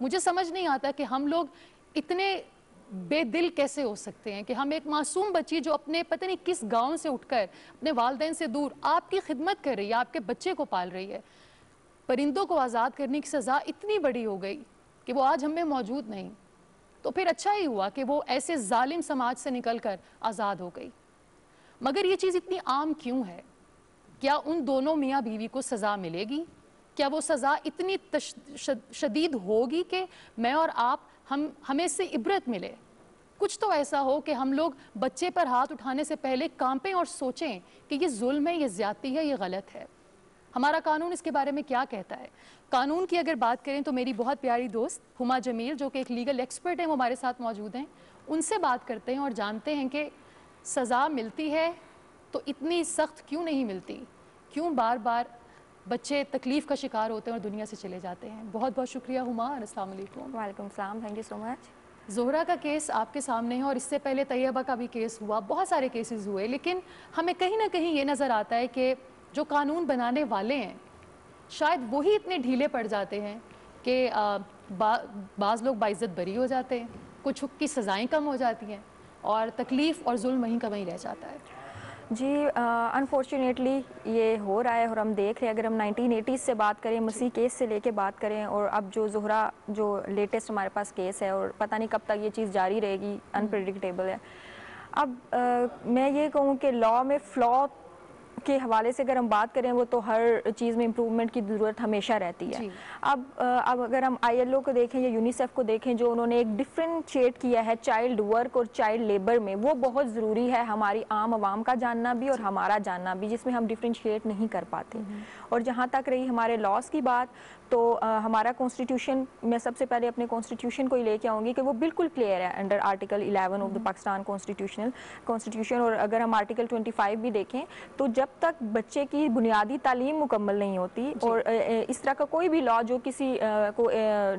مجھے سمجھ نہیں آتا کہ ہم لوگ اتنے بے دل کیسے ہو سکتے ہیں کہ ہم ایک معصوم بچی جو اپنے پتہ نہیں کس گاؤں سے اٹھ کر اپنے والدین سے دور آپ کی خدمت کر رہی ہے، آپ کے بچے کو پال رہی ہے، پرندوں کو آزاد کرنے کی سزا اتنی بڑی ہو گئی کہ وہ آج ہم میں موجود نہیں، تو پھر اچھا ہی ہوا کہ وہ ایسے ظالم سماج سے نکل کر آزاد ہو گئی۔ مگر یہ چیز اتنی عام کیوں ہے؟ کیا ان دونوں میاں بیوی کو سزا ملے گی؟ کیا وہ سزا اتنی شدید ہوگی کہ میں اور آپ ہمیں اس سے عبرت ملے؟ کچھ تو ایسا ہو کہ ہم لوگ بچے پر ہاتھ اٹھانے سے پہلے کانپیں اور سوچیں کہ یہ ظلم ہے، یہ زیادتی ہے، یہ غلط ہے۔ ہمارا قانون اس کے بارے میں کیا کہتا ہے؟ قانون کی اگر بات کریں تو میری بہت پیاری دوست ہما جمیل جو کہ ایک لیگل ایکسپرٹ ہیں، وہ ہمارے ساتھ موجود ہیں، ان سے بات کرتے ہیں اور جانتے ہیں کہ سزا ملتی ہے تو اتنی سخت کیوں نہیں ملتی، کیوں بار بار بچے تکلیف کا شکار ہوتے ہیں اور دنیا سے چلے جاتے ہیں۔ بہت بہت شکریہ ہما، السلام علیکم۔ وعلیکم السلام، تھینک یو سو مچ۔ زہرا کا کیس آپ کے سامنے ہے اور اس سے پہلے طیبہ کا بھی کیس ہوا، بہت سارے کیسز ہوئے، لیکن ہمیں کہیں نہ کہیں یہ نظر آتا ہے کہ جو قانون بنانے والے ہیں شاید وہی اتنے ڈھیلے پڑ جاتے ہیں کہ بعض لوگ باعزت بری ہو جاتے ہیں، کچھ کی سزائیں کم ہو جاتی ہیں اور تکلیف اور ظلم وہیں کا وہیں رہ جاتا ہے۔ جی انفارچونیٹلی یہ ہو رہا ہے اور ہم دیکھ رہے ہیں، اگر ہم 1980s سے بات کریں، مسیح کیس سے لے کے بات کریں، اور اب جو زہرا جو لیٹسٹ ہمارے پاس کیس ہے، اور پتہ نہیں کب تک یہ چیز جاری رہے گی، انپریڈکٹیبل ہے۔ اب میں یہ کہوں کہ لاء میں فلا کے حوالے سے اگر ہم بات کریں، وہ تو ہر چیز میں امپروومنٹ کی ضرورت ہمیشہ رہتی ہے۔ اب اگر ہم ILO کو دیکھیں یا یونیسیف کو دیکھیں، جو انہوں نے ایک ڈفرینشیٹ کیا ہے چائلڈ ورک اور چائلڈ لیبر میں، وہ بہت ضروری ہے ہماری عام عوام کا جاننا بھی اور ہمارا جاننا بھی، جس میں ہم ڈفرینشیٹ نہیں کر پاتے۔ اور جہاں تک رہی ہمارے لاس کی بات، تو ہمارا کانسٹیٹیوشن، میں سب سے پہلے اپنے کانسٹیٹیوشن کو ہی لے کے آؤں گی کہ وہ بالکل کلیئر ہے under article 11 of the Pakistan constitution. اور اگر ہم آرٹیکل 25 بھی دیکھیں تو جب تک بچے کی بنیادی تعلیم مکمل نہیں ہوتی، اور اس طرح کا کوئی بھی لاء جو کسی کو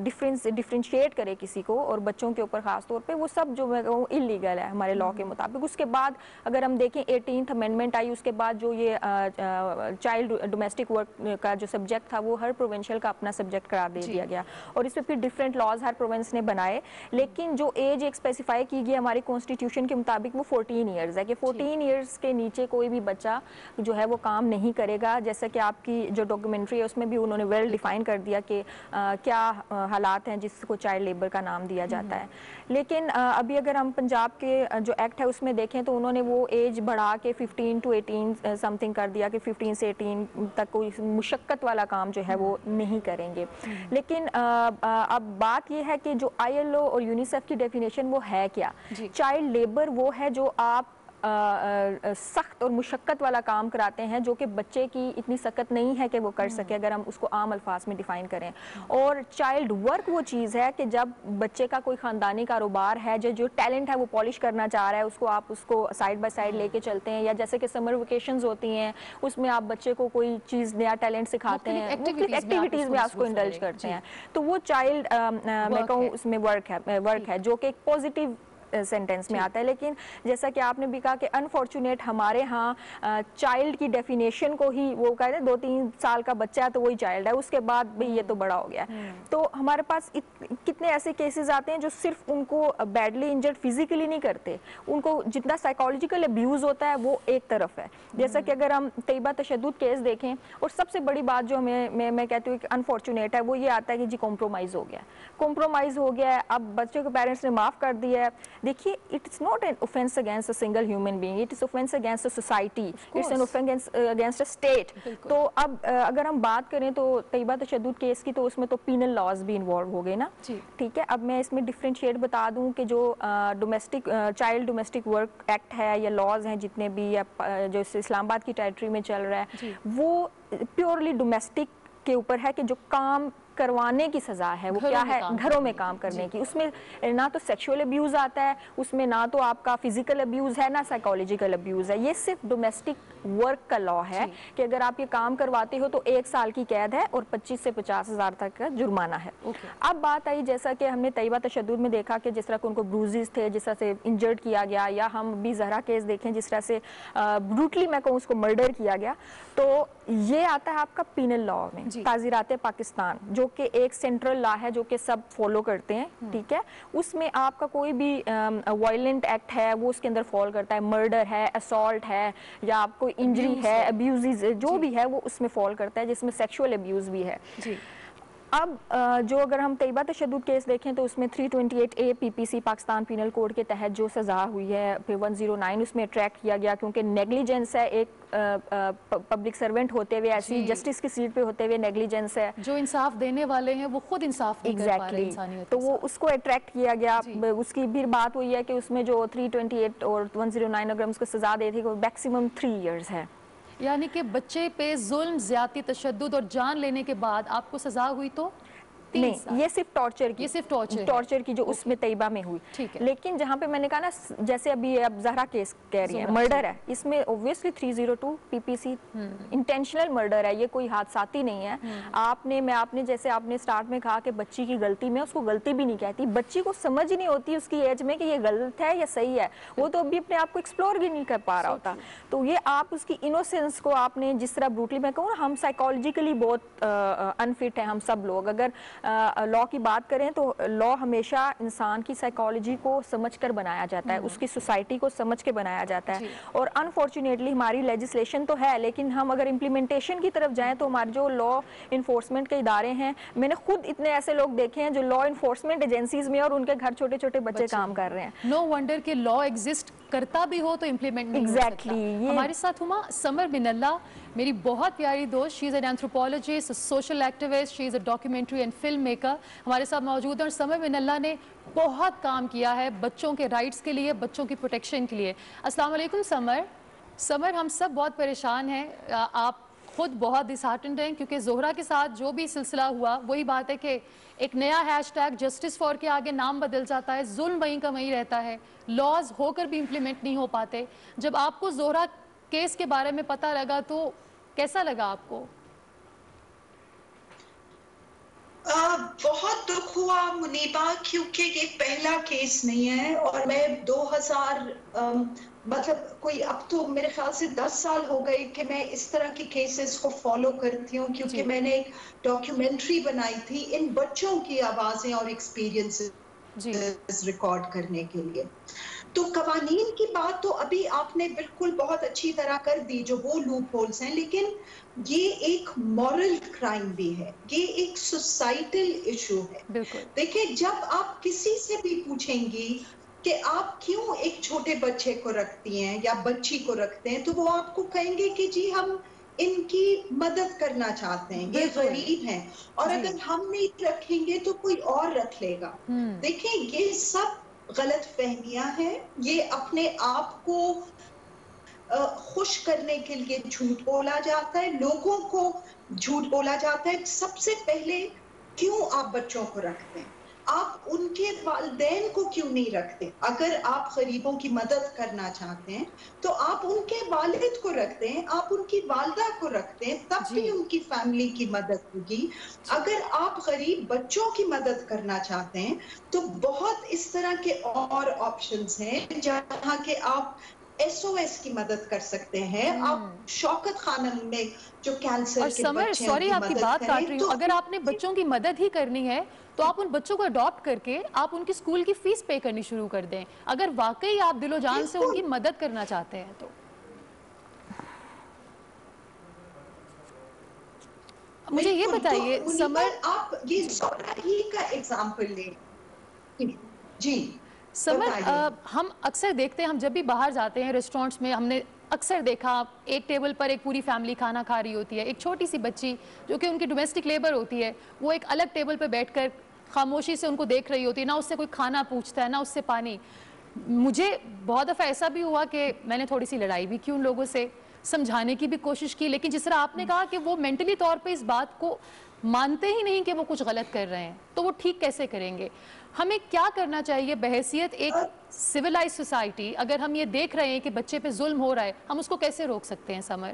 ڈفرینشیٹ کرے کسی کو اور بچوں کے اوپر خاص طور پہ، وہ سب جو میں کہوں انلیگل ہے ہمارے لاء کے مطابق۔ اس کے بعد اگر ہم دیکھیں 18th امینڈمنٹ آئی، اس کے بعد جو یہ چائلڈ ڈومیسٹک ورک کا جو سبجیکٹ تھا، وہ ہر پروونشل کا اپنا سبجیکٹ قرار دے دیا گیا، اور اس پہ پھر ڈفرینٹ لاز ہر پروونس نے بنائے، لیکن جو ایج ایک اسپیسیفائی کی گئی ہماری کانسٹیٹیوشن کے مطابق وہ 14 ایئرز ہے، کہ 14 ایئرز کے نیچے کوئی بھی بچہ جو ہے وہ کام نہیں کرے گا۔ جیسا کہ آپ کی جو ڈاکومنٹری ہے اس میں بھی انہوں نے ویل ڈیفائن کر دیا کہ کیا حالات ہیں جس کو چائلڈ لیبر کا نام دیا جاتا ہے۔ لیکن ابھی اگر ہم پنجاب کے جو ایکٹ ہے اس میں دیکھیں تو انہوں نے وہ ایج بڑھا کے 15 to 18 سم تھنگ کر دیا، کہ 15 سے 18 تک کوئی مشقت والا کام جو ہے وہ نہیں کریں گے۔ لیکن اب بات یہ ہے کہ جو ILO اور یونیسیف کی ڈیفینیشن وہ ہے کیا؟ چائلڈ لیبر وہ ہے جو آپ سخت اور مشقت والا کام کراتے ہیں، جو کہ بچے کی اتنی سخت نہیں ہے کہ وہ کر سکے، اگر ہم اس کو عام الفاظ میں ڈیفائن کریں۔ اور چائلڈ ورک وہ چیز ہے کہ جب بچے کا کوئی خاندانی کاروبار ہے، جو ٹیلنٹ ہے وہ پالش کرنا چاہ رہا ہے، اس کو آپ اس کو سائڈ بائی سائڈ لے کے چلتے ہیں، یا جیسے کہ سمر ویکیشنز ہوتی ہیں، اس میں آپ بچے کو کوئی چیز نیا ٹیلنٹ سکھاتے ہیں، مختلف ایکٹیویٹیز میں آپ کو انڈلج کرتے ہیں، تو وہ چائلڈ میں کہوں اس میں ورک ہے جو کہ ایک پازیٹیو سینٹینس میں آتا ہے۔ لیکن جیسا کہ آپ نے بھی کہا کہ انفارچونیٹ ہمارے ہاں چائلڈ کی ڈیفینیشن کو ہی وہ کہتے ہیں 2-3 سال کا بچہ ہے تو وہی چائلڈ ہے، اس کے بعد بھی یہ تو بڑا ہو گیا ہے۔ تو ہمارے پاس کتنے ایسے کیسز آتے ہیں جو صرف ان کو بیڈلی انجرڈ فزیکلی نہیں کرتے، ان کو جتنا سائیکالوجیکل ابیوز ہوتا ہے وہ ایک طرف ہے۔ جیسا کہ اگر ہم طیبہ تشدد کیس دیکھیں، اور سب سے بڑی بات جو میں کہتی ہوں کہ انفارچونیٹ ہے، وہ یہ آتا ہے کہ جی کمپرومائز ہو گیا ہے، اب بچے کو پیرنٹس نے معاف کر دیا ہے۔ دیکھیے it's not an offence against a single human being, it is offence against a society, it's an offence against a state. تو اب اگر ہم بات کریں تو طیبہ تشدد کیس کی، تو اس میں تو پینل لاز بھی انوالو ہو گئے نا، ٹھیک ہے۔ اب میں اس میں ڈفرینشیٹ بتا دوں کہ جو چائلڈ ڈومیسٹک ورک ایکٹ ہے یا لاز ہیں جتنے بھی، یا جو اسلام آباد کی ٹیریٹری میں چل رہا ہے، وہ پیورلی ڈومیسٹک کے اوپر ہے، کہ جو کام کروانے کی سزا ہے وہ کیا ہے، گھروں میں کام کرنے کی۔ اس میں نہ تو سیکشول ابیوز آتا ہے، اس میں نہ تو آپ کا فزیکل ابیوز ہے، نہ سائیکالوجیکل ابیوز ہے، یہ صرف ڈومیسٹک ورک کا لاء ہے کہ اگر آپ یہ کام کرواتے ہو تو 1 سال کی قید ہے اور 25 سے 50 ہزار تک کا جرمانہ ہے۔ اب بات آئی جیسا کہ ہم نے طیبہ تشدد میں دیکھا کہ جس طرح ان کو بروزز تھے، جس طرح سے انجرڈ کیا گیا، یا ہم بھی زہرا کیس دیکھیں جس طرح سے بروٹلی میں کہوں اس کو مرڈر کیا گیا، تو یہ آتا ہے آپ کا پینل لاء میں، تعزیرات پاکستان، جو کہ ایک سینٹرل لا ہے جو کہ سب فالو کرتے ہیں, ٹھیک ہے, اس میں آپ کا کوئی بھی وائلنٹ ایکٹ ہے وہ اس کے اندر فال کرتا ہے, مرڈر ہے, اسالٹ ہے, یا آپ کو انجری ہے, ابیوز جو بھی ہے وہ اس میں فال کرتا ہے, جس میں سیکشول ابیوز بھی ہے. اب جو اگر ہم طیبہ تشدد کیس دیکھیں تو اس میں 328A PPC Pakistan penal code کے تحت جو سزا ہوئی ہے, پھر 109 اس میں ٹریک کیا گیا, کیونکہ نیگلیجنس ہے, ایک پبلک سرونٹ ہوتے ہوئے ایسی جسٹس کی سیٹ پہ ہوتے ہوئے نیگلیجنس ہے, جو انصاف دینے والے ہیں وہ خود انصاف نہیں کر پا رہے انسانیت, تو وہ اس کو اٹریکٹ کیا گیا. اس کی بھی بات ہوئی ہے کہ اس میں جو 328 اور 109 اگر ہم اس کو سزا دے تھی وہ میکسیمم 3 ایئرز ہے. یعنی کہ بچے پہ ظلم, زیادتی, تشدد اور جان لینے کے بعد آپ کو سزا ہوئی تو نہیں, یہ صرف ٹارچر کی, یہ صرف ٹارچر کی جو اس میں طیبہ میں ہوئی. لیکن جہاں پہ میں نے کہا نا, جیسے ابھی اب زہرا کیس کہہ رہی ہیں, مرڈر ہے, اس میں اوبویسلی 302 PPC انٹینشنل مرڈر ہے, یہ کوئی حادثاتی نہیں ہے. آپ نے جیسے آپ نے سٹارٹ میں کہا کہ بچی کی غلطی, میں اس کو غلطی بھی نہیں کہتی, بچی کو سمجھ ہی نہیں ہوتی اس کی ایج میں کہ یہ غلط ہے یا صحیح ہے, وہ تو ابھی اپنے آپ کو ایکسپلور بھی نہیں کر پا رہا ہوتا. تو یہ آپ اس کی انوسینس کو آپ نے جس طرح بروٹلی, میں کہوں نا, ہم سائیکالوجیکلی بہت انفٹ ہیں ہم سب لوگ. اگر لا کی بات کریں تو لا ہمیشہ انسان کی سائیکالوجی کو سمجھ کر بنایا جاتا ہے, اس کی سوسائٹی کو سمجھ کے بنایا جاتا ہے. اور انفارچونیٹلی ہماری لیجسلیشن تو ہے, لیکن ہم اگر امپلیمنٹیشن کی طرف جائیں تو ہمارے جو لا انفورسمنٹ کے ادارے ہیں, میں نے خود اتنے ایسے لوگ دیکھے ہیں جو لا انفورسمنٹ ایجنسیز میں, اور ان کے گھر چھوٹے چھوٹے بچے کام کر رہے ہیں. نو ونڈر کہ لا ایگزسٹ کرتا بھی ہو تو امپلیمنٹ نہیں ہو سکتا. ہمارے ساتھ ہما سمر بن اللہ, میری بہت پیاری دوست, she is an anthropologist, social activist, she is a documentary and film maker, ہمارے ساتھ موجود ہیں. اور سمر بن اللہ نے بہت کام کیا ہے بچوں کے رائٹس کے لیے, بچوں کی پروٹیکشن کے لیے. السلام علیکم سمر. سمر, ہم سب بہت پریشان ہیں, آپ خود بہت ڈسہارٹنڈ ہیں, کیونکہ زہرا کے ساتھ جو بھی سلسلہ ہوا وہی بات ہے کہ ایک نیا ہیش ٹیگ جسٹس فار کے آگے نام بدل جاتا ہے, ظلم وہیں کا وہیں رہتا ہے, لاز ہو کر بھی امپلیمنٹ نہیں ہو پاتے. جب آپ کو زہرا کیس کے بارے میں پتہ لگا تو کیسا لگا آپ کو؟ بہت دکھ ہوا منیبہ, کیونکہ یہ پہلا کیس نہیں ہے, اور میں 2000 مطلب کوئی اب تو میرے خیال سے 10 سال ہو گئے کہ میں اس طرح کی کیسز کو فالو کرتی ہوں, کیونکہ میں نے ایک ڈاکیومنٹری بنائی تھی ان بچوں کی آوازیں اور ایکسپیرینسز ریکارڈ کرنے کے لیے. تو قوانین کی بات تو ابھی آپ نے بالکل بہت اچھی طرح کر دی, جو وہ لوپ ہولز ہیں, لیکن یہ ایک مورل کرائم بھی ہے, یہ ایک سوسائٹل ایشو ہے. دیکھیں, جب آپ کسی سے بھی پوچھیں گی کہ آپ کیوں ایک چھوٹے بچے کو رکھتی ہیں یا بچی کو رکھتے ہیں, تو وہ آپ کو کہیں گے کہ جی ہم ان کی مدد کرنا چاہتے ہیں, یہ غریب ہیں, اور اگر ہم نہیں رکھیں گے تو کوئی اور رکھ لے گا. دیکھیں, یہ سب غلط فہمیاں ہیں, یہ اپنے آپ کو خوش کرنے کے لیے جھوٹ بولا جاتا ہے, لوگوں کو جھوٹ بولا جاتا ہے. سب سے پہلے کیوں آپ بچوں کو رکھتے ہیں, آپ ان کے والدین کو کیوں نہیں رکھتے؟ اگر آپ غریبوں کی مدد کرنا چاہتے ہیں تو آپ ان کے والد کو رکھتے ہیں, آپ ان کی والدہ کو رکھتے ہیں, تب بھی ان کی فیملی کی مدد ہوگی. اگر آپ غریب بچوں کی مدد کرنا چاہتے ہیں تو بہت اس طرح کے اور آپشنز ہیں جہاں کہ آپ SOS کی مدد کر سکتے ہیں. آپ شوکت خانم میں جو کینسر کے بچے ہیں ان کی مدد کریں. تو اگر آپ نے بچوں کی مدد ہی کرنی ہے تو آپ ان بچوں کو اڈاپٹ کر کے آپ ان کی اسکول کی فیس پے کرنی شروع کر دیں, اگر واقعی آپ دل و جان سے ان کی مدد کرنا چاہتے ہیں تو. مجھے یہ بتائیے سمر, آپ یہ زہرا ہی کا ایگزامپل لیں. جی سمر, ہم اکثر دیکھتے ہیں, ہم جب بھی باہر جاتے ہیں ریسٹورنٹس میں, ہم نے اکثر دیکھا ایک ٹیبل پر ایک پوری فیملی کھانا کھا رہی ہوتی ہے, ایک چھوٹی سی بچی جو کہ ان کی ڈومیسٹک لیبر ہوتی ہے وہ ایک الگ ٹیبل پہ بیٹھ کر خاموشی سے ان کو دیکھ رہی ہوتی ہے, نہ اس سے کوئی کھانا پوچھتا ہے نہ اس سے پانی. مجھے بہت دفعہ ایسا بھی ہوا کہ میں نے تھوڑی سی لڑائی بھی کی ان لوگوں سے, سمجھانے کی بھی کوشش کی, لیکن جس طرح آپ نے کہا کہ وہ مینٹلی طور پہ اس بات کو مانتے ہی نہیں کہ وہ کچھ غلط کر رہے ہیں, تو وہ ٹھیک کیسے کریں گے؟ ہمیں کیا کرنا چاہیے بحیثیت ایک سویلائز سوسائٹی؟ اگر ہم یہ دیکھ رہے ہیں کہ بچے پہ ظلم ہو رہا ہے, ہم اس کو کیسے روک سکتے ہیں سمر؟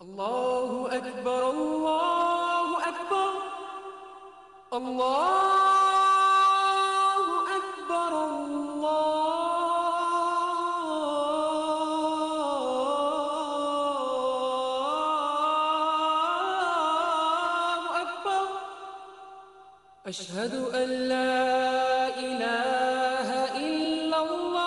الله أكبر الله أكبر الله أكبر الله أكبر أشهد أن لا إله إلا الله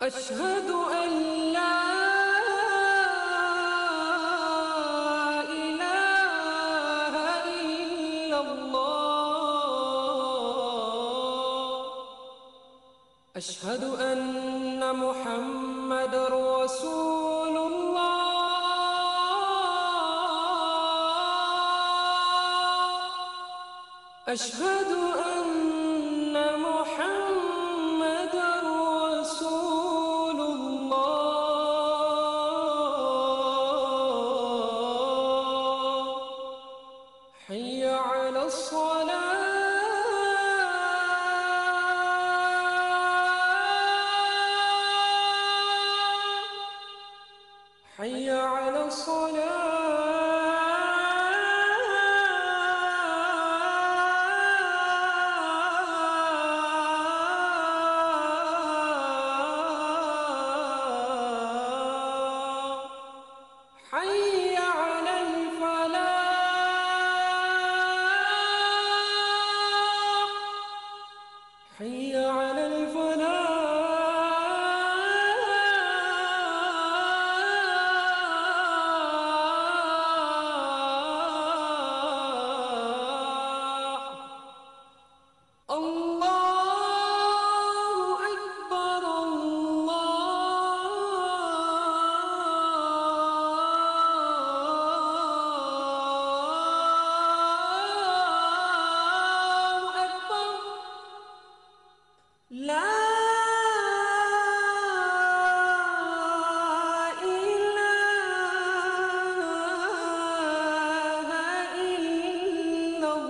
أشهد أن لا إله إلا الله أشهد أن محمد رسول الله أشهد أن محمد رسول الله حي على الصلاة حي على الصلاة حي على الفلاح حي على الفلاح الله أكبر الله أكبر لا إله إلا الله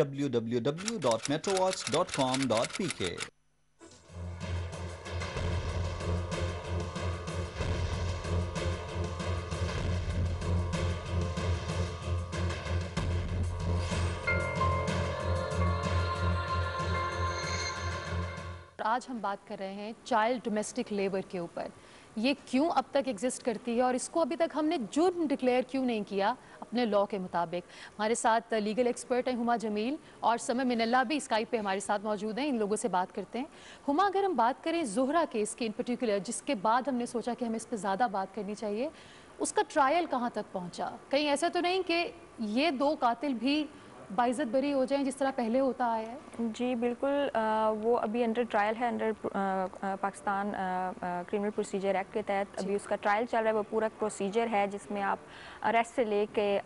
www.metrowatch.com.pk। آج ہم بات کر رہے ہیں چائلڈ ڈومیسٹک لیبر کے اوپر. یہ کیوں اب تک ایگزسٹ کرتی ہے اور اس کو ابھی تک ہم نے جرم ڈکلیئر کیوں نہیں کیا اپنے لاء کے مطابق. ہمارے ساتھ لیگل ایکسپرٹ ہیں ہما جمیل اور سمے من اللہ بھی اسکائپ پہ ہمارے ساتھ موجود ہیں. ان لوگوں سے بات کرتے ہیں. ہما, اگر ہم بات کریں زہرا کیس کی ان پرٹیکولر, جس کے بعد ہم نے سوچا کہ ہمیں اس پہ زیادہ بات کرنی چاہیے, اس کا ٹرائل کہاں تک پہنچا؟ کہیں ایسا تو نہیں کہ یہ دو قاتل بھی باعزت بری ہو جائیں جس طرح پہلے ہوتا آیا ہے؟ جی بالکل, وہ ابھی انڈر ٹرائل ہے, under Pakistan criminal procedure act کے تحت ابھی اس کا ٹرائل چل رہا ہے. وہ پورا پروسیجر ہے جس میں آپ اریسٹ سے لے کے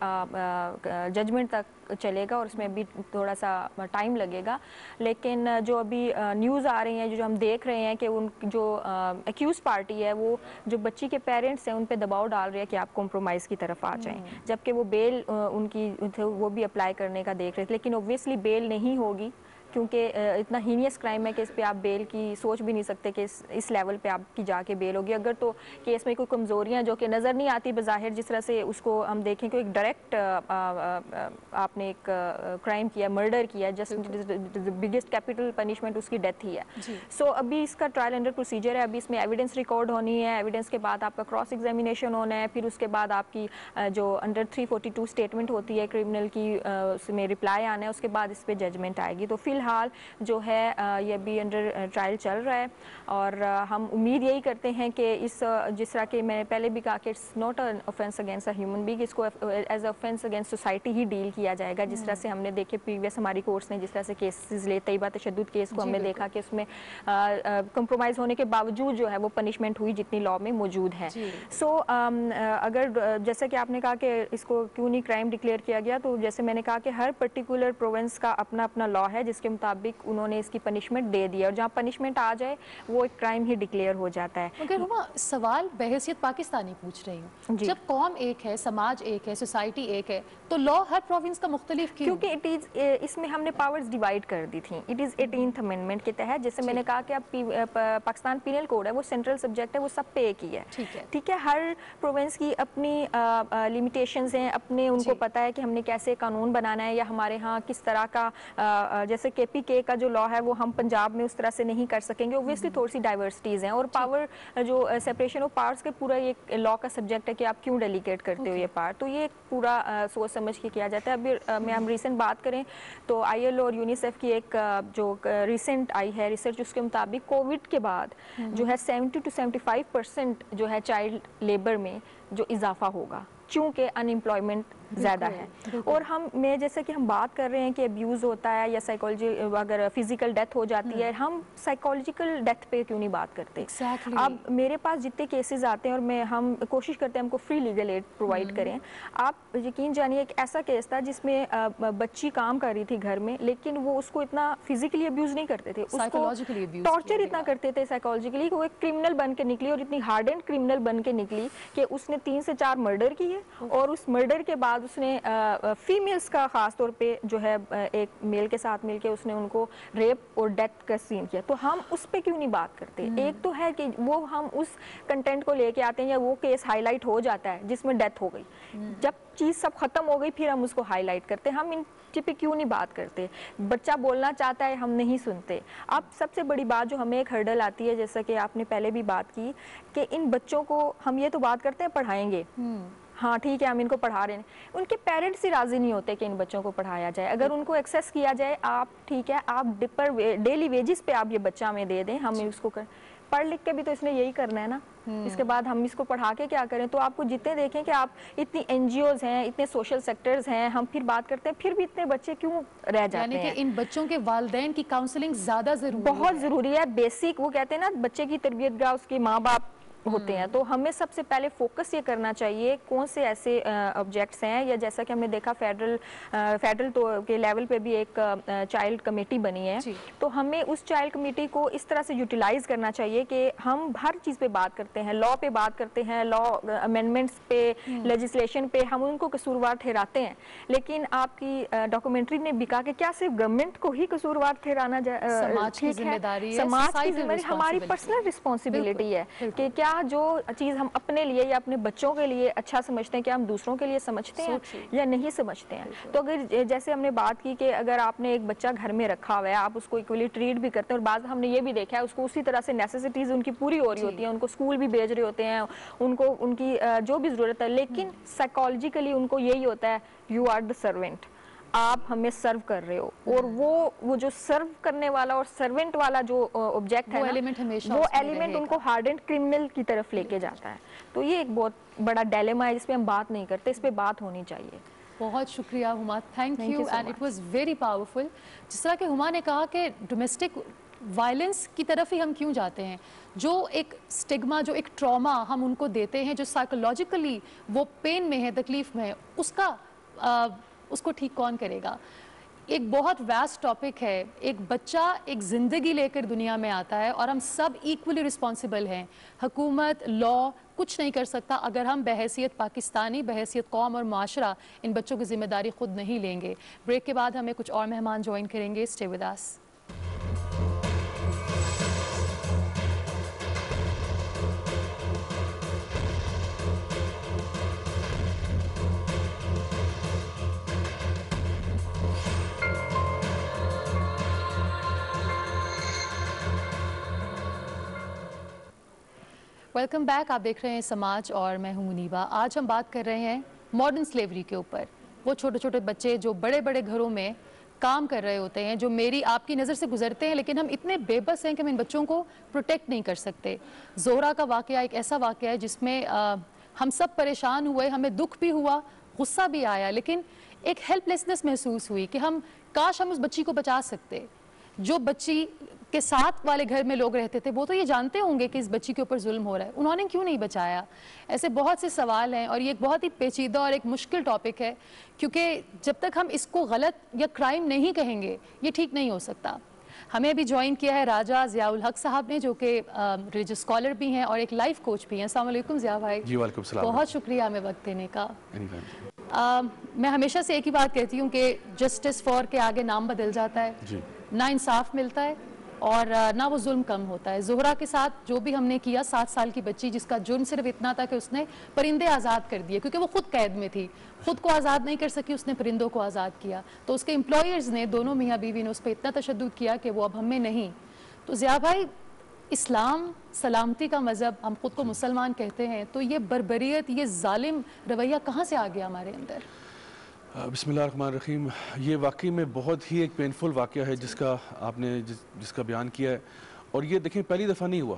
ججمنٹ تک چلے گا, اور اس میں بھی تھوڑا سا ٹائم لگے گا. لیکن جو ابھی نیوز آ رہی ہیں, جو ہم دیکھ رہے ہیں کہ ان جو ایکیوز پارٹی ہے وہ جو بچی کے پیرنٹس ہیں ان پہ دباؤ ڈال رہے ہیں کہ آپ کمپرومائز کی طرف آ جائیں, جبکہ وہ بیل ان کی وہ بھی اپلائی کرنے کا دیکھ رہے تھے. لیکن اوبویسلی بیل نہیں ہوگی کیونکہ اتنا ہینیس کرائم ہے کہ اس پہ آپ بیل کی سوچ بھی نہیں سکتے کہ اس لیول پہ آپ کی جا کے بیل ہوگی. اگر تو کیس میں کوئی کمزوریاں جو کہ نظر نہیں آتی بظاہر, جس طرح سے اس کو ہم دیکھیں کہ ایک ڈائریکٹ آپ نے ایک کرائم کیا, مرڈر کیا, جسٹ بگیسٹ کیپٹل پنشمنٹ اس کی ڈیتھ ہی ہے. سو ابھی اس کا ٹرائل انڈر پروسیجر ہے. ابھی اس میں ایویڈنس ریکارڈ ہونی ہے, ایویڈنس کے بعد آپ کا کراس ایگزامینیشن ہونا ہے, پھر اس کے بعد آپ کی جو انڈر 342 اسٹیٹمنٹ ہوتی ہے کرمنل کی, اس میں رپلائی آنا ہے, اس کے بعد اس پہ ججمنٹ آئے گی. تو فی الحال جو ہے یہ بھی انڈر ٹرائل چل رہا ہے, اور ہم امید یہی کرتے ہیں کہ اس جس طرح کہ میں نے پہلے بھی کہا کہ it's not an offence against a human being, اس کو as a offence against society ہی ڈیل کیا جائے گا. جس طرح سے ہم نے دیکھے پریویس ہماری کورٹس نے جس طرح سے کیسز لے, طیبہ تشدد کیس کو ہم نے دیکھا کہ اس میں کمپرومائز ہونے کے باوجود جو ہے وہ پنشمنٹ ہوئی جتنی لاء میں موجود ہے. سو اگر جیسے کہ آپ نے کہا کہ اس کو کیوں نہیں کرائم ڈکلیئر کیا گیا, تو جیسے میں نے کہا کہ ہر پرٹیکولر پروونس کا اپنا اپنا لاء ہے جس کے مطابق انہوں نے اس کی پنشمنٹ دے دی, اور جہاں پنشمنٹ آ جائے وہ ایک کرائم ہی ڈکلیئر ہو جاتا ہے. مگر ہما سوال بحیثیت پاکستانی پوچھ رہی ہوں, جب قوم ایک ہے, سماج ایک ہے, سوسائٹی ایک ہے, تو لاء ہر پروونس کا مختلف کیوں؟ کیونکہ اس میں ہم نے پاورز ڈیوائڈ کر دی تھیں. اٹ از 18th امینڈمنٹ کے تحت, جیسے میں نے کہا کہ اب پاکستان پینل کوڈ ہے, وہ سینٹرل سبجیکٹ ہے, وہ سب پہ ایک ہی ہے. ٹھیک ہے, ہر پروونس کی اپنی لمیٹیشنز ہیں, اپنے ان کو پتہ ہے کہ ہم نے کیسے قانون بنانا ہے, یا ہمارے ہاں کس طرح کا, جیسے کے پی کے کا جو لاء ہے وہ ہم پنجاب میں اس طرح سے نہیں کر سکیں گے. اوبویسلی تھوڑی سی ڈائیورسٹیز ہیں, اور پاور جو سیپریشن آف پاورز کے پورا یہ لاء کا سبجیکٹ ہے کہ آپ کیوں ڈیلیگیٹ کرتے ہو یہ پار, تو یہ پورا سوچ سمجھ کے کیا جاتا ہے. ابھی میں ہم ریسنٹ بات کریں تو آئی ایل او اور یونیسیف کی ایک جو ریسنٹ آئی ہے ریسرچ, اس کے مطابق کووڈ کے بعد جو ہے 70 to 75% جو ہے چائلڈ لیبر میں جو اضافہ ہوگا, چونکہ ان امپلائمنٹ زیادہ ہے. اور میں جیسے کہ ہم بات کر رہے ہیں کہ ابیوز ہوتا ہے یا سائیکالوجی اگر فزیکل ڈیتھ ہو جاتی ہے, ہم سائیکالوجیکل ڈیتھ پہ کیوں نہیں بات کرتے؟ اب میرے پاس جتنے کیسز آتے ہیں, اور ہم کوشش کرتے ہیں ہم کو فری لیگل ایڈ پرووائڈ کریں. آپ یقین جانیے ایک ایسا کیس تھا جس میں بچی کام کر رہی تھی گھر میں, لیکن وہ اس کو اتنا فزیکلی ابیوز نہیں کرتے تھے, اس کو ٹارچر اتنا کرتے تھے سائیکالوجیکلی, کہ وہ ایک کرمنل بن کے نکلی, اور اتنی ہارڈ اینڈ کرمنل بن کے نکلی کہ اس نے 3 سے 4 مرڈر کیے, اور اس مرڈر کے بعد اس نے فیمیلز کا خاص طور پہ جو ہے ایک میل کے ساتھ مل کے اس نے ان کو ریپ اور ڈیتھ کا سین کیا. تو ہم اس پہ کیوں نہیں بات کرتے؟ ایک تو ہے کہ وہ ہم اس کنٹینٹ کو لے کے آتے ہیں, یا وہ کیس ہائی لائٹ ہو جاتا ہے جس میں ڈیتھ ہو گئی, جب چیز سب ختم ہو گئی پھر ہم اس کو ہائی لائٹ کرتے ہیں. ہم ان پہ کیوں نہیں بات کرتے؟ بچہ بولنا چاہتا ہے, ہم نہیں سنتے. اب سب سے بڑی بات جو ہمیں ایک ہرڈل آتی ہے, جیسا کہ آپ نے پہلے بھی بات کی, کہ ان بچوں کو ہم یہ تو بات کرتے ہیں پڑھائیں گے, ہاں ٹھیک ہے ہم ان کو پڑھا رہے ہیں, ان کے پیرنٹس ہی راضی نہیں ہوتے کہ ان بچوں کو پڑھایا جائے. اگر ان کو ایکسیس کیا جائے, آپ ٹھیک ہے آپ ڈیلی ویجز پہ آپ یہ بچہ ہمیں دے دیں, ہم اس کو پڑھ لکھ کے بھی تو اس نے یہی کرنا ہے نا, اس کے بعد ہم اس کو پڑھا کے کیا کریں؟ تو آپ کو جتنے دیکھیں کہ آپ اتنی این جی اوز ہیں, اتنے سوشل سیکٹرز ہیں, ہم پھر بات کرتے ہیں, پھر بھی اتنے بچے کیوں رہ جاتے ہیں؟ یعنی کہ ان بچوں کے والدین کی کاؤنسلنگ زیادہ ضروری ہے, بہت ضروری ہے. بیسک وہ کہتے ہیں نا بچے کی تربیت گاہ اس کے ماں باپ ہوتے ہیں, تو ہمیں سب سے پہلے فوکس یہ کرنا چاہیے کون سے ایسے آبجیکٹس ہیں, یا جیسا کہ ہم نے دیکھا فیڈرل کے لیول پہ بھی ایک چائلڈ کمیٹی بنی ہے, تو ہمیں اس چائلڈ کمیٹی کو اس طرح سے یوٹیلائز کرنا چاہیے کہ ہم ہر چیز پہ بات کرتے ہیں, لاء پہ بات کرتے ہیں, لاء امینڈمنٹس پہ, لیجسلیشن پہ, ہم ان کو قصوروار ٹھہراتے ہیں. لیکن آپ کی ڈاکومنٹری نے بھی کہا کہ کیا صرف گورنمنٹ کو ہی قصوروار ٹھہرانا سماج کی ذمہ داری ہے, سماج کی ذمہ داری, ہماری پرسنل رسپانسبلٹی ہے کہ کیا کیا جو چیز ہم اپنے لیے یا اپنے بچوں کے لیے اچھا سمجھتے ہیں کیا ہم دوسروں کے لیے سمجھتے ہیں یا نہیں سمجھتے ہیں. تو اگر جیسے ہم نے بات کی کہ اگر آپ نے ایک بچہ گھر میں رکھا ہوا ہے, آپ اس کو ایکولی ٹریٹ بھی کرتے ہیں, اور بعض ہم نے یہ بھی دیکھا ہے اس کو اسی طرح سے نیسیسٹیز ان کی پوری ہو رہی ہوتی ہیں, ان کو اسکول بھی بھیج رہے ہوتے ہیں, ان کو ان کی جو بھی ضرورت ہے, لیکن سائیکالوجیکلی ان کو یہی ہوتا ہے یو آر دا سرونٹ, آپ ہمیں سرو کر رہے ہو. اور وہ جو سرو کرنے والا اور سرونٹ والا جو آبجیکٹ ہے وہ ایلیمنٹ ان کو ہارڈنڈ کرمنل کی طرف لے کے جاتا ہے. تو یہ ایک بہت بڑا ڈیلیما ہے جس پہ ہم بات نہیں کرتے, اس پہ بات ہونی چاہیے. بہت شکریہ ہما, thank you and it was very powerful. جس طرح کہ ہما نے کہا کہ ڈومیسٹک وائلنس کی طرف ہی ہم کیوں جاتے ہیں, جو ایک سٹگما, جو ایک ٹراما ہم ان کو دیتے ہیں, جو سائیکولوجیکلی وہ پین میں ہے, تکلیف میں ہے, اس کو ٹھیک کون کرے گا. ایک بہت ویسٹ ٹاپک ہے. ایک بچہ ایک زندگی لے کر دنیا میں آتا ہے اور ہم سب ایکولی رسپانسیبل ہیں. حکومت, لا کچھ نہیں کر سکتا اگر ہم بحیثیت پاکستانی, بحیثیت قوم اور معاشرہ ان بچوں کی ذمہ داری خود نہیں لیں گے. بریک کے بعد ہمیں کچھ اور مہمان جوائن کریں گے. Stay with us. Welcome back. آپ دیکھ رہے ہیں سماج اور میں ہوں منیبا. آج ہم بات کر رہے ہیں ماڈرن سلیوری کے اوپر. وہ چھوٹے چھوٹے بچے جو بڑے بڑے گھروں میں کام کر رہے ہوتے ہیں, جو میری آپ کی نظر سے گزرتے ہیں, لیکن ہم اتنے بے بس ہیں کہ ہم ان بچوں کو پروٹیکٹ نہیں کر سکتے. زہرا کا واقعہ ایک ایسا واقعہ ہے جس میں ہم سب پریشان ہوئے, ہمیں دکھ بھی ہوا, غصہ بھی آیا, لیکن ایک ہیلپ لیسنس محسوس ہوئی کہ کاش ہم اس بچی کو بچا سکتے. جو بچی کے ساتھ والے گھر میں لوگ رہتے تھے وہ تو یہ جانتے ہوں گے کہ اس بچی کے اوپر ظلم ہو رہا ہے, انہوں نے کیوں نہیں بچایا. ایسے بہت سے سوال ہیں اور یہ ایک بہت ہی پیچیدہ اور ایک مشکل ٹاپک ہے, کیونکہ جب تک ہم اس کو غلط یا کرائم نہیں کہیں گے یہ ٹھیک نہیں ہو سکتا. ہمیں ابھی جوائن کیا ہے راجہ ضیاء الحق صاحب نے, جو کہ ریلیجس اسکالر بھی ہیں اور ایک لائف کوچ بھی ہیں. السلام علیکم ضیاء بھائی. جی وعلیکم السلام. بہت شکریہ ہمیں وقت دینے کا. میں ہمیشہ سے ایک ہی بات کہتی ہوں کہ جسٹس فار کے آگے نام بدل جاتا ہے, نہ انصاف ملتا ہے اور نہ وہ ظلم کم ہوتا ہے. زہرا کے ساتھ جو بھی ہم نے کیا, 7 سال کی بچی جس کا جرم صرف اتنا تھا کہ اس نے پرندے آزاد کر دیے, کیونکہ وہ خود قید میں تھی, خود کو آزاد نہیں کر سکی, اس نے پرندوں کو آزاد کیا. تو اس کے امپلائرز نے, دونوں میاں بیوی نے اس پہ اتنا تشدد کیا کہ وہ اب ہم میں نہیں. تو ضیاء بھائی, اسلام سلامتی کا مذہب, ہم خود کو مسلمان کہتے ہیں, تو یہ بربریت, یہ ظالم رویہ کہاں سے آ گیا ہمارے اندر؟ بسم اللہ الرحمن الرحیم. یہ واقعی میں بہت ہی ایک پینفل واقعہ ہے جس کا آپ نے جس کا بیان کیا ہے, اور یہ دیکھیں پہلی دفعہ نہیں ہوا.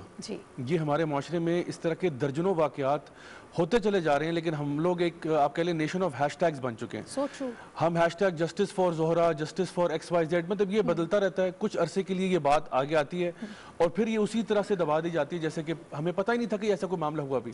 یہ ہمارے معاشرے میں اس طرح کے درجنوں واقعات ہوتے چلے جا رہے ہیں, لیکن ہم لوگ ایک آپ کہہ لیں نیشن آف ہیش ٹیگز بن چکے ہیں. ہم hashtag justice for Zahra, justice for X Y Z, مطلب یہ بدلتا رہتا ہے. کچھ عرصے کے لیے یہ بات آگے آتی ہے اور پھر یہ اسی طرح سے دبا دی جاتی ہے جیسے کہ ہمیں پتہ ہی نہیں تھا کہ ایسا کوئی معاملہ ہوا بھی.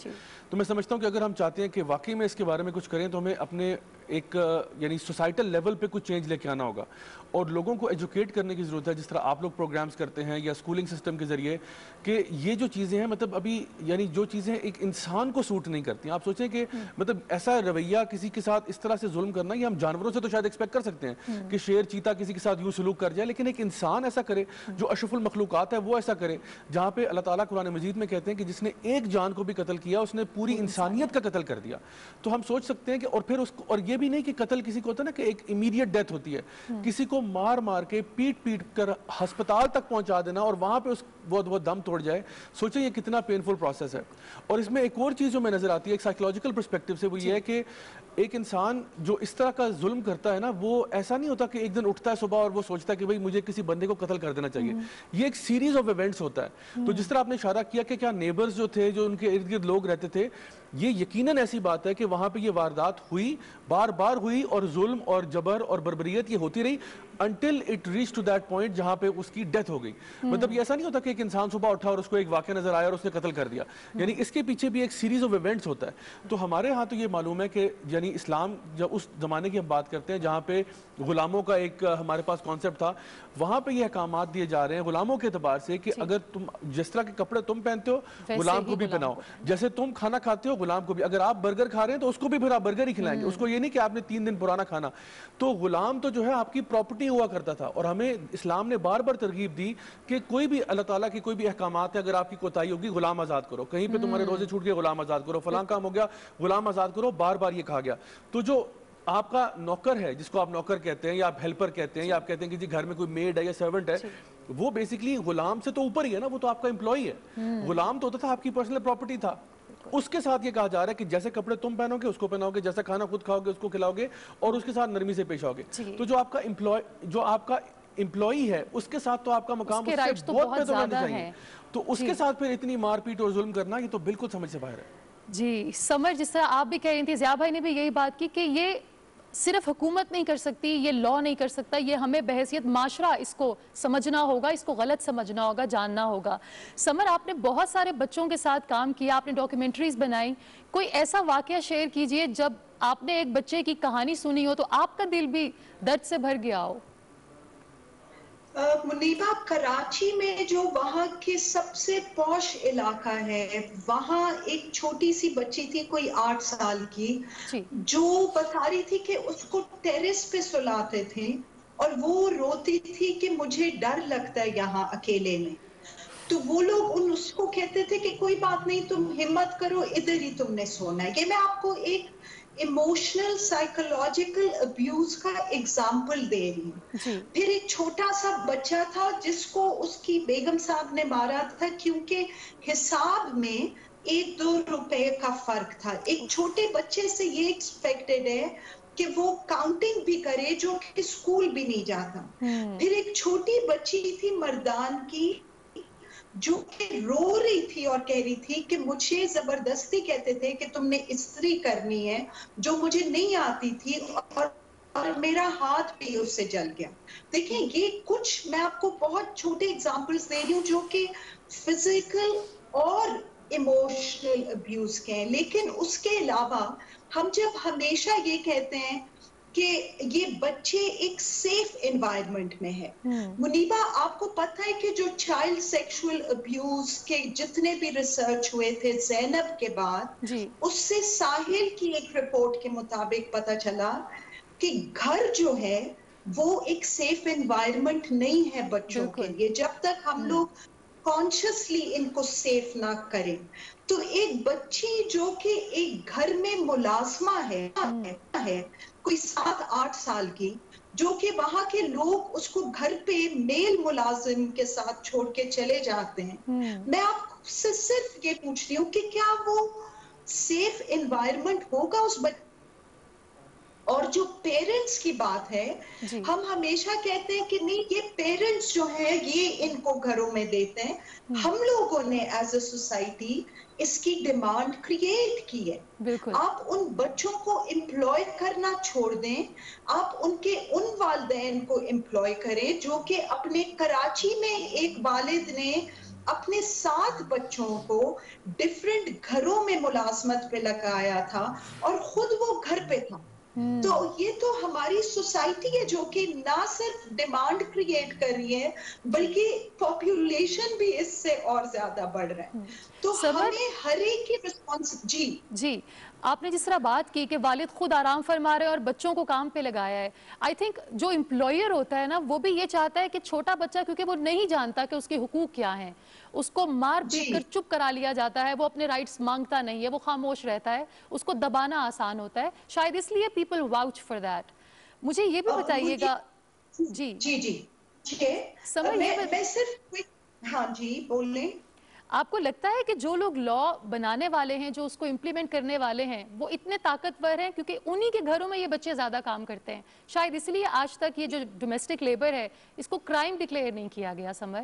تو میں سمجھتا ہوں کہ اگر ہم چاہتے ہیں کہ واقعی میں اس کے بارے میں کچھ کریں تو ہمیں اپنے ایک یعنی سوسائٹل لیول پہ کچھ چینج لے کے آنا ہوگا اور لوگوں کو ایجوکیٹ کرنے کی ضرورت ہے, جس طرح آپ لوگ پروگرامز کرتے ہیں یا اسکولنگ سسٹم کے ذریعے, کہ یہ جو چیزیں ہیں مطلب ابھی یعنی جو چیزیں ایک انسان کو سوٹ نہیں کرتی. آپ سوچیں کہ مطلب ایسا رویہ کسی کے ساتھ اس طرح سے ظلم کرنا, یہ ہم جانوروں سے تو شاید ایکسپیکٹ کر سکتے ہیں کہ شیر چیتا کسی کے ساتھ یوں سلوک کر جائے, لیکن ایک انسان ایسا کرے, جو اشرف المخلوقات ہے وہ ایسا کرے, جہاں پہ اللہ تعالیٰ قرآن مجید میں کہتے ہیں کہ جس نے ایک جان کو بھی قتل کیا اس نے پوری انسانیت کا قتل کر دیا. تو ہم سوچ سکتے ہیں کہ اور پھر اس کو, اور یہ بھی نہیں کہ قتل کسی کو ہوتا ہے نا کہ ایک امیڈیٹ ڈیتھ ہوتی ہے, کسی کو مار مار کے پیٹ پیٹ کر ہسپتال تک پہنچا دینا اور وہاں پہ وہ دم توڑ جائے. سوچیں یہ کتنا پینفل پروسیس ہے. اور اس میں ایک اور چیز جو میں نظر آتی ہے ایک سائیکولوجیکل پرسپیکٹیو سے, وہ یہ ہے کہ ایک انسان جو اس طرح کا ظلم کرتا ہے نا, وہ ایسا نہیں ہوتا کہ ایک دن اٹھتا ہے صبح اور وہ سوچتا ہے کہ بھئی مجھے کسی بندے کو قتل کر دینا چاہیے. یہ ایک سیریز آف ایونٹس ہوتا ہے. تو جس طرح آپ نے اشارہ کیا کہ کیا نیبرز جو تھے, جو ان کے ارد گرد لوگ رہتے تھے, یہ یقیناً ایسی بات ہے کہ وہاں پہ یہ واردات ہوئی, بار بار ہوئی, اور ظلم اور جبر اور بربریت یہ ہوتی رہی until it reached to that point جہاں پہ اس کی ڈیتھ ہو گئی. مطلب یہ ایسا نہیں ہوتا کہ ایک انسان صبح اٹھا اور اس کو ایک واقعہ نظر آیا اور اس نے قتل کر دیا, یعنی اس کے پیچھے بھی ایک سیریز آف ایونٹس ہوتا ہے. تو ہمارے ہاں تو یہ معلوم ہے کہ یعنی یعنی اسلام جب اس زمانے کی ہم بات کرتے ہیں جہاں پہ غلاموں کا ایک ہمارے پاس کانسیپٹ تھا, وہاں پہ یہ احکامات دیے جا رہے ہیں غلاموں کے اعتبار سے کہ اگر تم جس طرح کے کپڑے تم پہنتے ہو غلام کو بھی پہناؤ, جیسے تم کھانا کھاتے ہو غلام کو بھی, اگر آپ برگر کھا رہے ہیں تو اس کو بھی پھر آپ برگر ہی کھلائیں گے, اس کو یہ نہیں کہ آپ نے 3 دن پرانا کھانا. تو غلام تو جو ہے آپ کی پراپرٹی ہوا کرتا تھا, اور ہمیں اسلام نے بار بار ترغیب دی کہ کوئی بھی اللہ تعالیٰ کی کوئی بھی احکامات ہے, اگر آپ کی کوتاہی ہوگی غلام آزاد کرو, کہیں پہ تمہارے روزے چھوٹ گئے غلام آزاد کرو, فلاں کام ہو گیا غلام آزاد کرو, بار بار یہ کہا گیا. تو جو آپ کا نوکر ہے, جس کو آپ نوکر کہتے ہیں یا آپ ہیلپر کہتے ہیں یا آپ کہتے ہیں کہ جی گھر میں کوئی میڈ ہے یا سرونٹ ہے, وہ بیسیکلی غلام سے تو اوپر ہی ہے نا, وہ تو آپ کا امپلائی ہے. غلام تو ہوتا تھا آپ کی پرسنل پراپرٹی تھا. اس کے ساتھ یہ کہا جا رہا ہے کہ جیسے کپڑے تم پہنو گے اس کو پہناؤ گے, جیسا کھانا خود کھاؤ گے اس کو کھلاؤ گے, اور اس کے ساتھ نرمی سے پیش آؤ گے. تو جو آپ کا امپلائی ہے اس کے ساتھ تو آپ کا مقام اس سے بہت بہتر ہونا چاہیے. تو اس کے ساتھ پھر اتنی مار پیٹ اور ظلم کرنا, یہ تو بالکل سمجھ سے باہر ہے. جی سمر, جس طرح آپ بھی کہہ رہی تھی, ضیاء بھائی نے بھی یہی بات کی کہ یہ صرف حکومت نہیں کر سکتی, یہ لا نہیں کر سکتا, یہ ہمیں بحیثیت معاشرہ اس کو سمجھنا ہوگا, اس کو غلط سمجھنا ہوگا, جاننا ہوگا. سمر, آپ نے بہت سارے بچوں کے ساتھ کام کیا, آپ نے ڈاکیومنٹریز بنائی, کوئی ایسا واقعہ شیئر کیجئے جب آپ نے ایک بچے کی کہانی سنی ہو تو آپ کا دل بھی درد سے بھر گیا ہو. منیبہ, کراچی میں جو وہاں کے سب سے پوش علاقہ ہے, وہاں ایک چھوٹی سی بچی تھی کوئی 8 سال کی, جو بتا رہی تھی کہ اس کو ٹیرس پہ سلاتے تھے اور وہ روتی تھی کہ مجھے ڈر لگتا ہے یہاں اکیلے میں. تو وہ لوگ اس کو کہتے تھے کہ کوئی بات نہیں, تم ہمت کرو, ادھر ہی تم نے سونا ہے. کہ میں آپ کو ایک ایموشنل سائیکولوجیکل ابیوز کا ایگزامپل دے رہی ہوں. پھر ایک چھوٹا سا بچہ تھا جس کو اس کی بیگم صاحب نے مارا تھا کیونکہ حساب میں 1-2 روپے کا فرق تھا. ایک چھوٹے بچے سے یہ ایکسپیکٹڈ ہے کہ وہ کاؤنٹنگ بھی کرے جو کہ اسکول بھی نہیں جاتا. پھر ایک چھوٹی بچی تھی مردان کی جو کہ رو رہی تھی اور کہہ رہی تھی کہ مجھے زبردستی کہتے تھے کہ تم نے استری کرنی ہے جو مجھے نہیں آتی تھی, اور میرا ہاتھ بھی اس سے جل گیا. دیکھیں, یہ کچھ میں آپ کو بہت چھوٹے ایگزامپلز دے رہی ہوں جو کہ فزیکل اور ایموشنل ابیوز کے ہیں. لیکن اس کے علاوہ ہم جب ہمیشہ یہ کہتے ہیں کہ یہ بچے ایک سیف انوائرمنٹ میں ہے. منیبہ, آپ کو پتہ ہے کہ جو چائلڈ سیکشول ابیوز کے جتنے بھی ریسرچ ہوئے تھے زینب کے بعد, اس سے ساحل کی ایک رپورٹ کے مطابق پتہ چلا کہ گھر جو ہے وہ ایک سیف انوائرمنٹ نہیں ہے بچوں کے لیے جب تک ہم لوگ کانشیسلی ان کو سیف نہ کریں. تو ایک بچی جو کہ ایک گھر میں ملازمہ ہے کوئی 7-8 سال کی, جو کہ وہاں کے لوگ اس کو گھر پہ میل ملازم کے ساتھ چھوڑ کے چلے جاتے ہیں, میں آپ سے صرف یہ پوچھ رہی ہوں کہ کیا وہ سیف انوائرمنٹ ہوگا اس بچے. اور جو پیرنٹس کی بات ہے, ہم ہمیشہ کہتے ہیں کہ نہیں یہ پیرنٹس جو ہیں یہ ان کو گھروں میں دیتے ہیں. ہم لوگوں نے ایز اے سوسائٹی اس کی ڈیمانڈ کریٹ کی ہے. آپ ان بچوں کو امپلوائے کرنا چھوڑ دیں, آپ ان کے ان والدین کو امپلوائے کریں جو کہ اپنے کراچی میں ایک والد نے اپنے 7 بچوں کو ڈیفرنٹ گھروں میں ملازمت پہ لگایا تھا اور خود وہ گھر پہ تھا. تو یہ تو ہماری سوسائٹی ہے جو کہ نہ صرف ڈیمانڈ کریٹ کر رہی ہے بلکہ پاپولیشن بھی اس سے اور زیادہ بڑھ رہا ہے. تو ہمیں ہر ایک کی رسپانس. جی, آپ نے جس طرح بات کی کہ والد خود آرام فرما رہے اور بچوں کو کام پہ لگایا ہے, آئی تھنک جو امپلائر ہوتا ہے نا وہ بھی یہ چاہتا ہے کہ چھوٹا بچہ, کیونکہ وہ نہیں جانتا کہ اس کے حقوق کیا ہیں, اس کو مار پیٹ کر چپ کرا لیا جاتا ہے, وہ اپنے رائٹس مانگتا نہیں ہے, وہ خاموش رہتا ہے, اس کو دبانا آسان ہوتا ہے, شاید اس لیے پیپل واؤچ فار دیٹ. مجھے یہ بھی بتائیے گا. میں صرف ہاں جی بولیں. آپ کو لگتا ہے کہ جو لوگ لا بنانے والے ہیں, جو اس کو امپلیمنٹ کرنے والے ہیں, وہ اتنے طاقتور ہیں کیونکہ انہی کے گھروں میں یہ بچے زیادہ کام کرتے ہیں, شاید اس لیے آج تک یہ جو ڈومیسٹک لیبر ہے اس کو کرائم ڈکلیئر نہیں کیا گیا. سمر,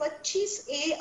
25A,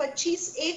25A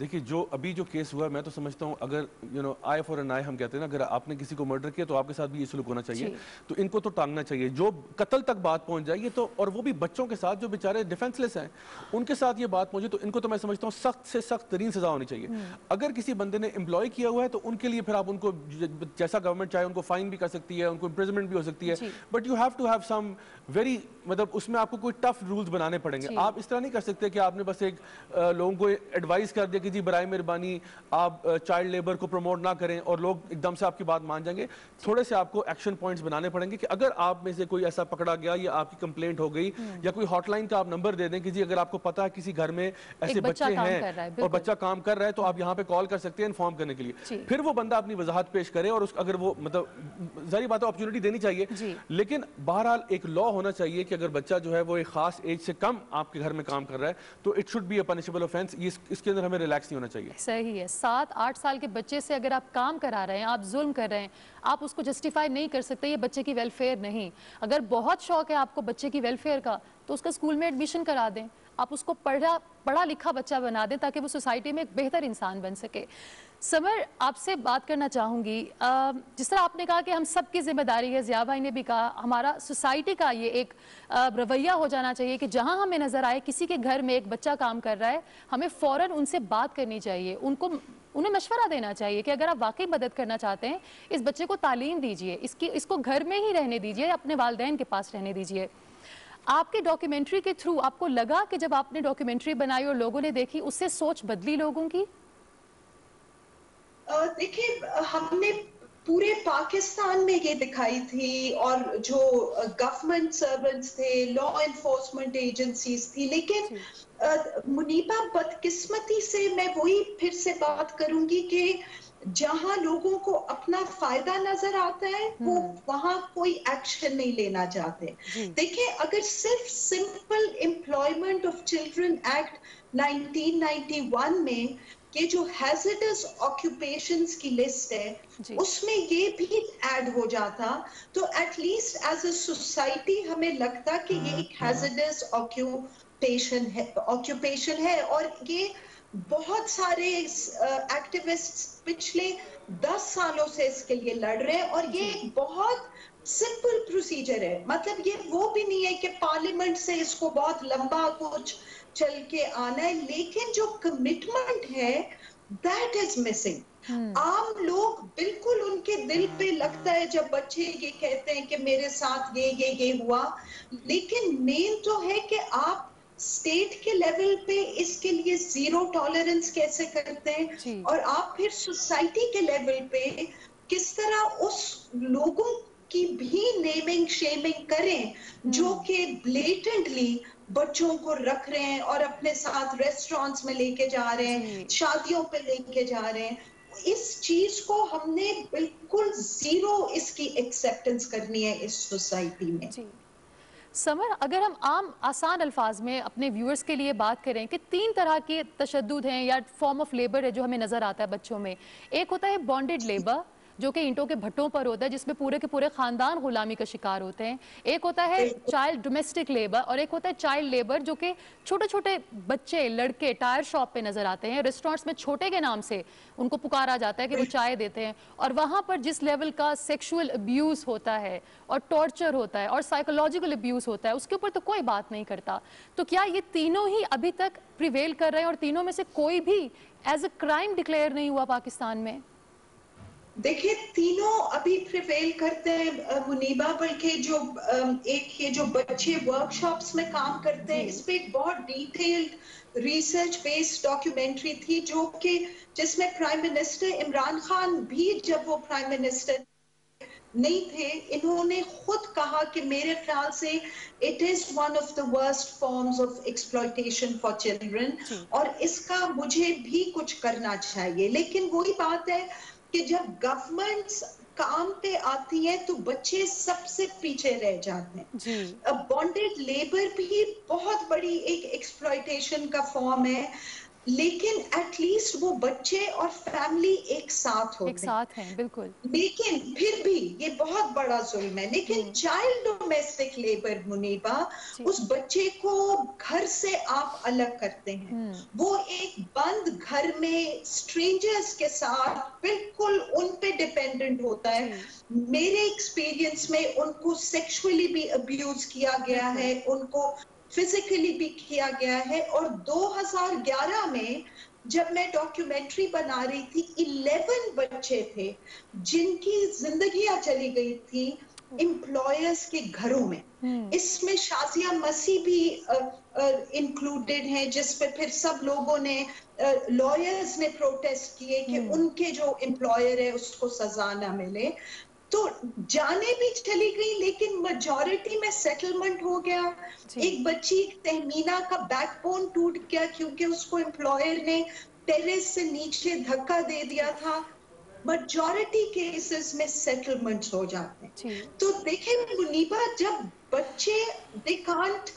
دیکھیے جو ابھی جو کیس ہوا ہے میں تو سمجھتا ہوں اگر آئی فار این آئی ہم کہتے ہیں نا, اگر آپ نے کسی کو مرڈر کیا تو آپ کے ساتھ بھی یہ سلوک ہونا چاہیے, تو ان کو تو ٹانگنا چاہیے. جو قتل تک بات پہنچ جائے تو, اور وہ بھی بچوں کے ساتھ جو بیچارے ڈیفینس لیس ہیں ان کے ساتھ یہ بات پہنچے تو ان کو تو میں سمجھتا ہوں سخت سے سخت ترین سزا ہونی چاہیے. اگر کسی بندے نے امپلائی کیا ہوا ہے تو ان کے لیے پھر آپ ان کو جیسا گورنمنٹ چاہے ان کو فائن بھی کر سکتی ہے, ان کو امپریزنمنٹ بھی ہو سکتی ہے, but you have to have some very, مطلب اس میں آپ کو کوئی ٹف رولز بنانے پڑیں گے. آپ اس طرح نہیں کر سکتے کہ آپ نے بس ایک لوگوں کو ایڈوائز کر دیا کہ جی برائے مہربانی آپ چائلڈ لیبر کو پروموٹ نہ کریں اور لوگ ایک دم سے آپ کی بات مان جائیں گے. تھوڑے سے آپ کو ایکشن پوائنٹس بنانے پڑیں گے کہ اگر آپ میں سے کوئی ایسا پکڑا گیا یا آپ کی کمپلینٹ ہو گئی یا کوئی ہاٹ لائن کا آپ نمبر دے دیں کہ جی اگر آپ کو پتا ہے کسی گھر میں ایسے بچے ہیں اور بچہ کام کر رہا ہے تو آپ یہاں پہ کال کر سکتے ہیں انفارم کرنے کے لیے. پھر وہ بندہ اپنی وضاحت پیش کرے اور اگر وہ مطلب ظاہری بات ہے اپرچونٹی دینی چاہیے, لیکن بہرحال ایک لا ہونا چاہیے کہ اگر بچہ جو ہے وہ ایک خاص ایج سے کم آپ کے گھر میں کام کر رہا ہے تو it should be a punishable offence. اس کے اندر ہمیں ریلیکس نہیں ہونا چاہیے. صحیح ہے. 7-8 سال کے بچے سے اگر آپ کام کرا رہے ہیں, آپ ظلم کر رہے ہیں, آپ اس کو جسٹیفائی نہیں کر سکتے یہ بچے کی ویلفیئر نہیں. اگر بہت شوق ہے آپ کو بچے کی ویلفیئر کا تو اس کا اسکول میں ایڈمیشن کرا دیں, آپ اس کو پڑھا لکھا بچہ بنا دیں تاکہ وہ سوسائٹی میں ایک بہتر انسان بن سکے. سمر, آپ سے بات کرنا چاہوں گی, جس طرح آپ نے کہا کہ ہم سب کی ذمہ داری ہے, ضیاء بھائی نے بھی کہا ہمارا سوسائٹی کا یہ ایک رویہ ہو جانا چاہیے کہ جہاں ہمیں نظر آئے کسی کے گھر میں ایک بچہ کام کر رہا ہے ہمیں فوراً ان سے بات کرنی چاہیے, انہیں مشورہ دینا چاہیے کہ اگر آپ واقعی مدد کرنا چاہتے ہیں اس بچے کو تعلیم دیجیے, اس کو گھر میں ہی رہنے دیجیے, اپنے والدین کے پاس رہنے دیجیے. آپ کے ڈاکیومنٹری کے تھرو آپ کو لگا کہ جب آپ نے ڈاکیومنٹری بنائی اور لوگوں نے دیکھی اس سے سوچ بدلی لوگوں کی؟ دیکھیں ہم نے پورے پاکستان میں یہ دکھائی تھی اور جو گورنمنٹ سرونٹس تھے, لا انفورسمنٹ ایجنسیز تھی, لیکن منیبہ بدقسمتی سے میں وہی پھر سے بات کروں گی کہ جہاں لوگوں کو اپنا فائدہ نظر آتا ہے وہ وہاں کوئی ایکشن نہیں لینا چاہتے. دیکھیں اگر صرف simple employment of children act 1991 میں یہ جو ہیزرڈس آکیوپیشنز کی لسٹ ہے اس میں یہ بھی ایڈ ہو جاتا تو at least as a society ہمیں لگتا کہ یہ ایک ہیزرڈس آکیوپیشن ہے. اور یہ بہت سارے ایکٹیوسٹ پچھلے 10 سالوں سے اس کے لیے لڑ رہے ہیں اور یہ ایک بہت سمپل پروسیجر ہے. مطلب یہ وہ بھی نہیں ہے کہ پارلیمنٹ سے اس کو بہت لمبا کچھ چل کے آنا ہے, لیکن جو کمٹمنٹ ہے that is missing. عام لوگ بالکل ان کے دل پہ لگتا ہے جب بچے یہ کہتے ہیں کہ میرے ساتھ یہ ہوا, لیکن مین تو ہے کہ آپ اسٹیٹ کے لیول پہ اس کے لیے زیرو ٹالرنس کیسے کرتے ہیں اور آپ پھر سوسائٹی کے لیول پہ کس طرح اس لوگوں کی بھی نیمنگ شیمنگ کریں جو کہ بلیٹنٹلی بچوں کو رکھ رہے ہیں اور اپنے ساتھ ریسٹورانٹس میں لے کے جا رہے ہیں, شادیوں پہ لے کے جا رہے ہیں. اس چیز کو ہم نے بالکل زیرو اس کی ایکسیپٹنس کرنی ہے اس سوسائٹی میں. سمر, اگر ہم عام آسان الفاظ میں اپنے ویورز کے لیے بات کریں کہ 3 طرح کے تشدد ہیں یا فارم آف لیبر ہے جو ہمیں نظر آتا ہے بچوں میں. ایک ہوتا ہے بانڈڈ لیبر جو کہ اینٹوں کے بھٹوں پر ہوتا ہے جس میں پورے کے پورے خاندان غلامی کا شکار ہوتے ہیں. ایک ہوتا ہے چائلڈ ڈومیسٹک لیبر اور ایک ہوتا ہے چائلڈ لیبر جو کہ چھوٹے چھوٹے بچے لڑکے ٹائر شاپ پہ نظر آتے ہیں, ریسٹورانٹس میں چھوٹے کے نام سے ان کو پکارا جاتا ہے کہ وہ چائے دیتے ہیں, اور وہاں پر جس لیول کا سیکشول ابیوز ہوتا ہے اور ٹارچر ہوتا ہے اور سائیکولوجیکل ابیوز ہوتا ہے اس کے اوپر تو کوئی بات نہیں کرتا. تو کیا یہ تینوں ہی ابھی تک پریویل کر رہے ہیں اور تینوں میں سے کوئی بھی ایز اے کرائم ڈکلیئر نہیں ہوا پاکستان میں؟ دیکھیں تینوں ابھی پریویل کرتے ہیں منیبہ, بلکہ جو ایک یہ جو بچے ورک شاپس میں کام کرتے ہیں اس پہ ایک بہت ڈیٹیلڈ ریسرچ بیسڈ ڈاکیومنٹری تھی جو کہ جس میں پرائم منسٹر عمران خان بھی جب وہ پرائم منسٹر نہیں تھے انہوں نے خود کہا کہ میرے خیال سے it is one of the worst forms of exploitation for children اور اس کا مجھے بھی کچھ کرنا چاہیے. لیکن وہی بات ہے کہ جب گورنمنٹس کام پہ آتی ہیں تو بچے سب سے پیچھے رہ جاتے ہیں. بانڈڈ لیبر بھی بہت بڑی ایک ایکسپلائٹیشن کا فارم ہے, لیکن ایٹ لیسٹ وہ بچے اور فیملی ایک ساتھ ہوتے ہیں بالکل, لیکن پھر بھی یہ بہت بڑا ظلم ہے. لیکن چائلڈ ڈومیسٹک لیبر منیبہ اس بچے کو گھر سے آپ الگ کرتے ہیں, وہ ایک بند گھر میں اسٹرینجرز کے ساتھ بالکل ان پہ ڈیپینڈنٹ ہوتا ہے. میرے ایکسپیرینس میں ان کو سیکشولی بھی ابیوز کیا گیا ہے, ان کو فزیکلی بھی کیا گیا ہے. اور 2011 میں جب میں ڈاکیومنٹری بنا رہی تھی 11 بچے تھے جن کی زندگیاں چلی گئی تھی امپلائرز کے گھروں میں. اس میں شازیہ مسیح بھی انکلوڈیڈ ہیں, جس پہ پھر سب لوگوں نے لائرز نے پروٹیسٹ کیے کہ ان کے جو امپلائر ہے اس کو سزا نہ ملے. تو جانے بھی چلی گئی لیکن میجورٹی میں سیٹلمنٹ ہو گیا. ایک بچی تہمینہ کا بیک بون ٹوٹ گیا کیونکہ اس کو امپلائر نے ٹیریس سے نیچے دھکا دے دیا تھا. میجورٹی کیسز میں سیٹلمنٹس ہو جاتے ہیں. تو دیکھیں منیبا, جب بچے they can't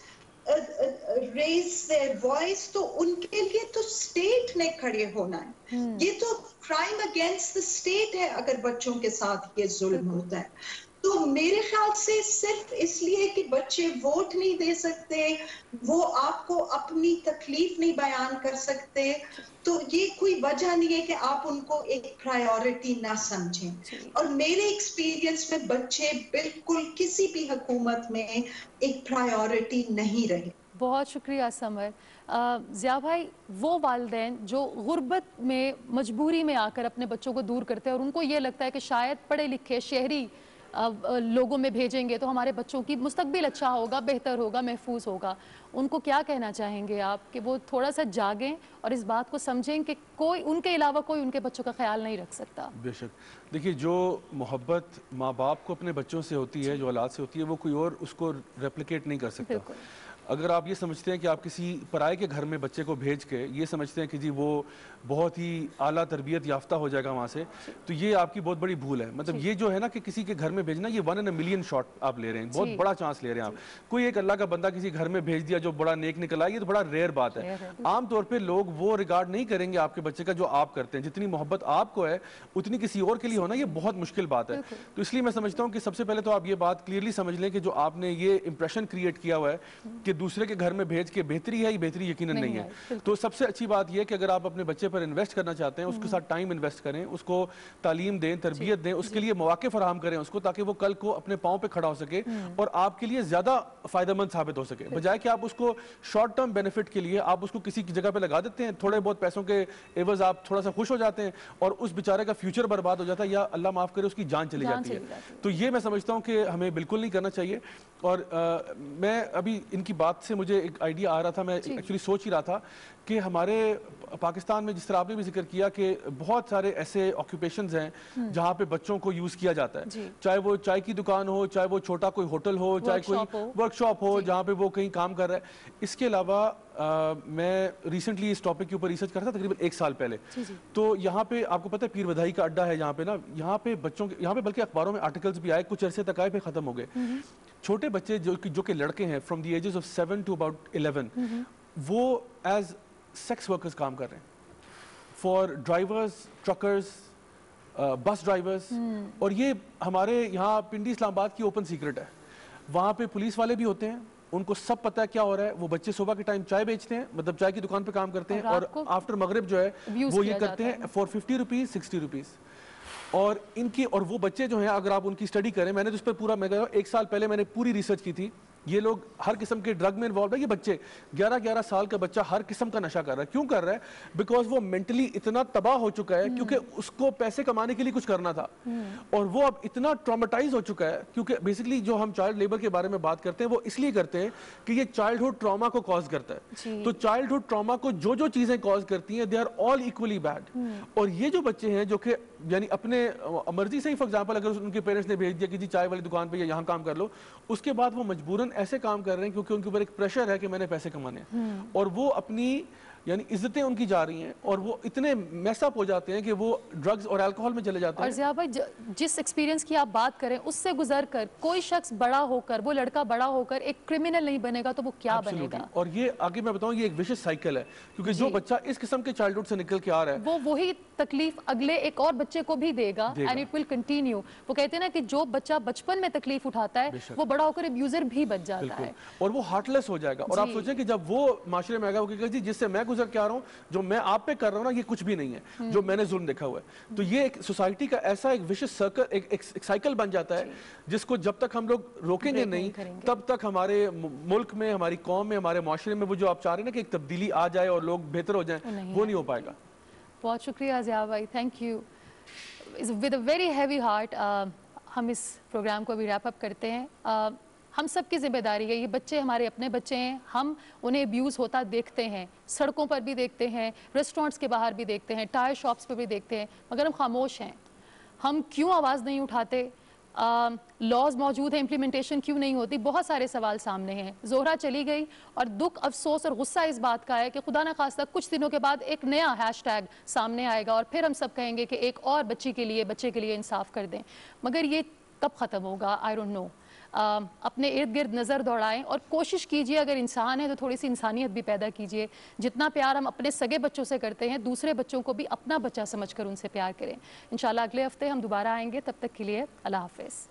raise their voice تو ان کے لیے تو اسٹیٹ نے کھڑے ہونا ہے. یہ تو کرائم اگینسٹ دا اسٹیٹ ہے اگر بچوں کے ساتھ یہ ظلم ہوتا ہے. تو میرے خیال سے صرف اس لیے کہ بچے ووٹ نہیں دے سکتے, وہ آپ کو اپنی تکلیف نہیں بیان کر سکتے, تو یہ کوئی وجہ نہیں ہے کہ آپ ان کو ایک پرائیورٹی نہ سمجھیں. اور میرے ایکسپیرینس میں بچے بالکل کسی بھی حکومت میں ایک پرائیورٹی نہیں رہے. بہت شکریہ سمر. ضیاء بھائی, وہ والدین جو غربت میں مجبوری میں آ کر اپنے بچوں کو دور کرتے ہیں اور ان کو یہ لگتا ہے کہ شاید پڑھے لکھے شہری لوگوں میں بھیجیں گے تو ہمارے بچوں کی مستقبل اچھا ہوگا, بہتر ہوگا, محفوظ ہوگا, ان کو کیا کہنا چاہیں گے آپ کہ وہ تھوڑا سا جاگیں اور اس بات کو سمجھیں کہ کوئی ان کے علاوہ کوئی ان کے بچوں کا خیال نہیں رکھ سکتا؟ بے شک. دیکھیے, جو محبت ماں باپ کو اپنے بچوں سے ہوتی ہے, جو اولاد سے ہوتی ہے, وہ کوئی اور اس کو ریپلیکیٹ نہیں کر سکتا. اگر آپ یہ سمجھتے ہیں کہ آپ کسی پرائے کے گھر میں بچے کو بھیج کے یہ سمجھتے ہیں کہ جی وہ بہت ہی اعلیٰ تربیت یافتہ ہو جائے گا وہاں سے, تو یہ آپ کی بہت بڑی بھول ہے. مطلب یہ جو ہے نا کہ کسی کے گھر میں بھیجنا, یہ 1 in a million شاٹ آپ لے رہے ہیں, بہت بڑا چانس لے رہے ہیں آپ. کوئی ایک اللہ کا بندہ کسی گھر میں بھیج دیا جو بڑا نیک نکلا, یہ تو بڑا ریئر بات ہے. عام طور پہ لوگ وہ ریگارڈ نہیں کریں گے آپ کے بچے کا جو آپ کرتے ہیں. جتنی محبت آپ کو ہے اتنی کسی اور کے لیے ہونا یہ بہت مشکل بات ہے. تو اس لیے میں سمجھتا ہوں کہ سب سے پہلے تو آپ یہ بات کلیئرلی سمجھ لیں کہ جو آپ نے یہ امپریشن کریٹ کیا ہوا ہے کہ دوسرے کے گھر میں بھیج کے بہتری ہے, یہ بہتری یقیناً نہیں ہے. تو سب سے اچھی بات یہ کہ اگر آپ اپنے بچے پر انویسٹ کرنا چاہتے ہیں, اس کے ساتھ ٹائم انویسٹ کریں, اس کو تعلیم دیں, تربیت دیں, اس کے لیے مواقع فراہم کریں اس کو, تاکہ وہ کل کو اپنے پاؤں پہ کھڑا ہو سکے اور آپ کے لیے زیادہ فائدہ مند ثابت ہو سکے. بجائے کہ آپ اس کو شارٹ ٹرم بینیفٹ کے لیے آپ اس کو کسی کی جگہ پہ لگا دیتے ہیں, تھوڑے بہت پیسوں کے عوض آپ تھوڑا سا خوش ہو جاتے ہیں اور اس بیچارے کا فیوچر برباد ہو جاتا ہے, یا اللہ معاف کرے اس کی جان چلی جاتی ہے. تو یہ میں سمجھتا ہوں کہ ہمیں بالکل نہیں کرنا چاہیے. اور میں ابھی ان کی بات سے مجھے ایک آئیڈیا آ رہا تھا, میں ایکچولی سوچ ہی رہا تھا کہ ہمارے پاکستان میں جس طرح آپ نے بھی ذکر کیا کہ بہت سارے ایسے آکیوپیشنز ہیں جہاں پہ بچوں کو یوز کیا جاتا ہے, چاہے وہ چائے کی دکان ہو, چاہے وہ چھوٹا کوئی ہوٹل ہو, چاہے کوئی ورک شاپ ہو جہاں پہ وہ کہیں کام کر رہا ہے. اس کے علاوہ میں ریسنٹلی اس ٹاپک کے اوپر ریسرچ کر رہا تھا تقریباً 1 سال پہلے. تو یہاں پہ آپ کو پتہ ہے پیر بدائی کا اڈا ہے یہاں پہ نا, یہاں پہ بچوں کے, یہاں پہ بلکہ اخباروں میں آرٹیکلز بھی آئے, کچھ عرصے تک آئے پھر ختم ہو گئے. چھوٹے بچے جو کہ لڑکے ہیں from the ages of 7 to about 11, وہ ایز سیکس ورکرز کام کر رہے ہیں, فار ڈرائیورز, ٹرکرز, بس ڈرائیورز. اور یہ ہمارے یہاں پنڈی اسلام آباد کی اوپن سیکرٹ ہے. وہاں پہ پولیس والے بھی ہوتے ہیں, ان کو سب پتہ ہے کیا ہو رہا ہے. وہ بچے صبح کے ٹائم چائے بیچتے ہیں, مطلب چائے کی دکان پہ کام کرتے ہیں, اور آفٹر مغرب جو ہے وہ یہ کرتے ہیں فار 50 روپیز 60 روپیز. اور ان کی, اور وہ بچے جو ہیں اگر آپ ان کی اسٹڈی کریں, میں نے تو اس پر پورا, میں کہہ رہا ہوں 1 سال پہلے میں نے پوری ریسرچ کی تھی, یہ لوگ ہر قسم کے ڈرگ میں انوالو ہے. یہ بچے 11 سال کا بچہ ہر قسم کا نشہ کر رہا ہے. کیوں کر رہا ہے؟ بیکاز وہ مینٹلی اتنا تباہ ہو چکا ہے کیونکہ اس کو پیسے کمانے کے لیے کچھ کرنا تھا, اور وہ اب اتنا ٹرامیٹائز ہو چکا ہے. کیونکہ بیسکلی جو ہم چائلڈ لیبر کے بارے میں بات کرتے ہیں وہ اس لیے کرتے ہیں کہ یہ چائلڈ ہوڈ ٹراما کو کاز کرتا ہے. تو چائلڈ ہوڈ ٹراما کو جو چیزیں کاز کرتی ہیں they are all equally bad. اور یہ جو بچے ہیں جو کہ یعنی اپنے مرضی سے ہی, فار ایگزامپل اگر ان کے پیرنٹس نے بھیج دیا کہ جی چائے والی دکان پہ یا یہاں کام کر لو, اس کے بعد وہ مجبوراً ایسے کام کر رہے ہیں کیونکہ ان کے اوپر ایک پریشر ہے کہ میں نے پیسے کمانے ہیں, اور وہ اپنی یعنی عزتیں ان کی جا رہی ہیں, اور وہ اتنے میس اپ ہو جاتے ہیں کہ وہ ڈرگز اور الکوہول میں چلے جاتے ہیں. اور ضیاء بھائی, جس ایکسپیرینس کی آپ بات کریں اس سے گزر کر کوئی شخص بڑا ہو کر, وہ لڑکا بڑا ہو کر ایک کرمنل نہیں بنے گا تو وہ کیا بنے گا؟ اور یہ آگے میں بتاؤں یہ ایک ویشس سائیکل ہے, کیونکہ جو بچہ اس قسم کے چائلڈ ہوڈ سے نکل کے آ رہا ہے وہ وہی تکلیف اگلے ایک اور بچے کو بھی دے گا, اینڈ اٹ ول کنٹینیو. وہ کہتے ہیں نا کہ جو بچہ بچپن میں تکلیف اٹھاتا ہے وہ بڑا ہو کر ابیوزر بھی بچ جاتا ہے, اور وہ ہارٹ لیس ہو جائے گا. اور آپ سوچیں کہ جب وہ معاشرے میں آئے گا وہ کہے گا جی جس سے میں کچھ گزر کے آ رہا ہوں, جو میں آپ پہ کر رہا ہوں نا, یہ کچھ بھی نہیں ہے جو میں نے ظلم دیکھا ہوا ہے. تو یہ ایک سوسائٹی کا ایسا ایک وشس سرکل, ایک سائیکل بن جاتا ہے جس کو جب تک ہم لوگ روکیں گے نہیں تب تک ہمارے ملک میں, ہماری قوم میں, ہمارے معاشرے میں وہ جو آپ چاہ رہے ہیں نا کہ ایک تبدیلی آ جائے اور لوگ بہتر ہو جائیں, وہ نہیں ہو پائے گا. بہت شکریہ ضیاء بھائی, thank you. With a very heavy heart ہم اس پروگرام کو ابھی ریپ اپ کرتے ہیں. ہم سب کی ذمہ داری ہے, یہ بچے ہمارے اپنے بچے ہیں, ہم انہیں ابیوز ہوتا دیکھتے ہیں, سڑکوں پر بھی دیکھتے ہیں, ریسٹورینٹس کے باہر بھی دیکھتے ہیں, ٹائر شاپس پہ بھی دیکھتے ہیں, مگر ہم خاموش ہیں. ہم کیوں آواز نہیں اٹھاتے؟ لاز موجود ہیں, امپلیمنٹیشن کیوں نہیں ہوتی؟ بہت سارے سوال سامنے ہیں. زہرا چلی گئی اور دکھ, افسوس اور غصہ اس بات کا ہے کہ خدا نہ خواستہ کچھ دنوں کے بعد ایک نیا ہیش ٹیگ سامنے آئے گا اور پھر ہم سب کہیں گے کہ ایک اور بچے کے لیے انصاف کر دیں. مگر یہ کب ختم ہوگا؟ I don't know. اپنے ارد گرد نظر دوڑائیں اور کوشش کیجئے, اگر انسان ہے تو تھوڑی سی انسانیت بھی پیدا کیجئے. جتنا پیار ہم اپنے سگے بچوں سے کرتے ہیں, دوسرے بچوں کو بھی اپنا بچہ سمجھ کر ان سے پیار کریں. انشاءاللہ اگلے ہفتے ہم دوبارہ آئیں گے, تب تک کے لیے اللہ حافظ.